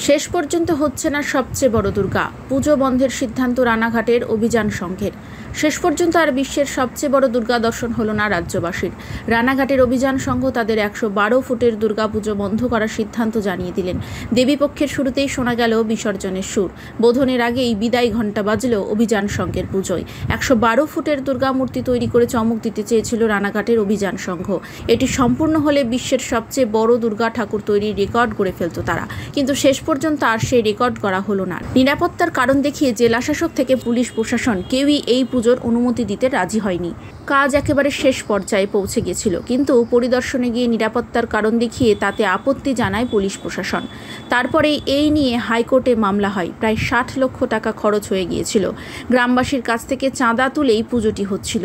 শেষ পর্যন্ত হচ্ছে না সবচেয়ে বড় দুর্গা পুজো বন্ধের সিদ্ধান্ত রানাঘাটের অভিযান সংঘের। শেষ পর্যন্ত আর বিশ্বের সবচেয়ে বড় দুর্গা দর্শন হলো না রাজ্যবাসীর। রানাঘাটের অভিযান সংঘ তাদের 112 ফুটের দুর্গা পুজো বন্ধ করার সিদ্ধান্ত জানিয়ে দিলেন। দেবীপক্ষের শুরুতেই শোনা গেল বিসর্জনের সুর। বোধনের আগেই বিদায় ঘণ্টা বাজল অভিযান সংঘের পুজোয়। 112 ফুটের দুর্গা মূর্তি তৈরি করে চমক দিতে চেয়েছিল রানাঘাটের অভিযান সংঘ। এটি সম্পূর্ণ হলে বিশ্বের সবচেয়ে বড় দুর্গা ঠাকুর তৈরির রেকর্ড করে ফেলত তারা, কিন্তু শেষ পর্যন্ত আর সেই রেকর্ড করা হলো না। নিরাপত্তার কারণ দেখিয়ে জেলা শাসক থেকে পুলিশ প্রশাসন কেউই এই পুজোর অনুমতি দিতে রাজি হয়নি। কাজ একেবারে শেষ পর্যায়ে পৌঁছে গিয়েছিল, কিন্তু পরিদর্শনে গিয়ে নিরাপত্তার কারণ দেখিয়ে তাতে আপত্তি জানায় পুলিশ প্রশাসন। তারপরে এই নিয়ে হাইকোর্টে মামলা হয়। প্রায় 60 লক্ষ টাকা খরচ হয়ে গিয়েছিল। গ্রামবাসীর কাছ থেকে চাঁদা তুলেই পুজোটি হচ্ছিল।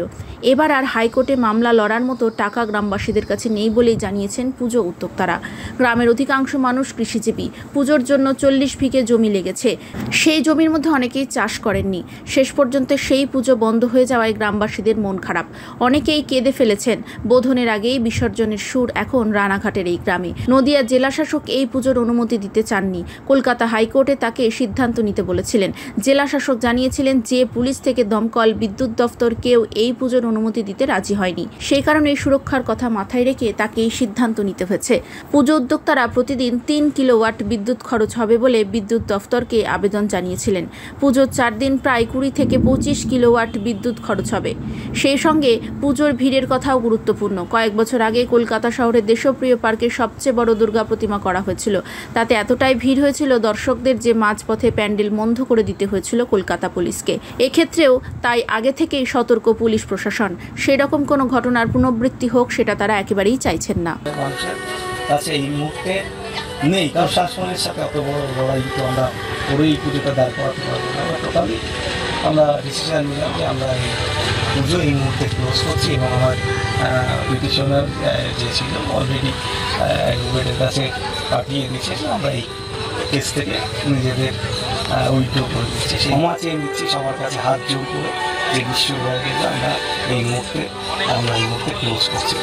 এবার আর হাইকোর্টে মামলা লড়ার মতো টাকা গ্রামবাসীদের কাছে নেই বলেই জানিয়েছেন পুজো উদ্যোক্তারা। গ্রামের অধিকাংশ মানুষ কৃষিজীবী। পুজোর জন্য 40 বিঘে জমি লেগেছে। সেই জমির মধ্যে অনেকেই চাষ করেননি। শেষ পর্যন্ত সেই পুজো বন্ধ হয়ে যাওয়ায় গ্রামবাসীদের মন খারাপ। অনেকেই কেঁদে ফেলেছেন। বোধনের আগেই বিসর্জনের সুর এখন রানাঘাটের এই গ্রামে। নদিয়া জেলা শাসক এই পুজোর অনুমতি দিতে চাননি। কলকাতা হাইকোর্টে তাকে সিদ্ধান্ত নিতে বলেছিলেন। জেলা শাসক জানিয়েছিলেন যে পুলিশ থেকে দমকল, বিদ্যুৎ দফতর কেউ এই পুজোর অনুমতি দিতে রাজি হয়নি। সেই কারণে সুরক্ষার কথা মাথায় রেখে তাকে এই সিদ্ধান্ত নিতে হয়েছে। পুজো উদ্যোক্তারা প্রতিদিন 3 কিলোওয়াট বিদ্যুৎ খরচ হবে বলে বিদ্যুৎ দফতরকে আবেদন জানিয়েছিলেন। পুজোর 4 দিন প্রায় 20 থেকে 25 কিলোওয়াট বিদ্যুৎ খরচ হবে। সেই সঙ্গে পুজোর ভিড়ের কথাও গুরুত্বপূর্ণ। কয়েক বছর আগে কলকাতা শহরের দেশপ্রিয় পার্কের সবচেয়ে বড় দুর্গা প্রতিমা করা হয়েছিল। তাতে এতটাই ভিড় হয়েছিল দর্শকদের যে মাঝপথে প্যান্ডেল বন্ধ করে দিতে হয়েছিল কলকাতা পুলিশকে। এক্ষেত্রেও তাই আগে থেকেই সতর্ক পুলিশ প্রশাসন। সেরকম কোনো ঘটনার পুনরাবৃত্তি হোক সেটা তারা একেবারেই চাইছেন না। এই মুহূর্তে নেই, কারণ শাসনের সাথে অত বড় লড়াই তো আমরা ওই পুজোটা দাঁড় করাতে পারবো না। টোটালি আমরা ডিসিশন নিলাম যে আমরা এই পুজো এই মুহূর্তে ক্লোজ করছি, এবং আমার পিটিশনার যে ছিল অলরেডি অ্যাডভোকেটের কাছে পাঠিয়ে দিচ্ছে। আমরা এই কেস থেকে নিজেদের উইথড্র করে দিচ্ছি, ক্ষমা চেয়ে নিচ্ছি সবার কাছে হাত জোর করে, যে বিশ্বব্যাপী আমরা এই মুহূর্তে ক্লোজ করছি।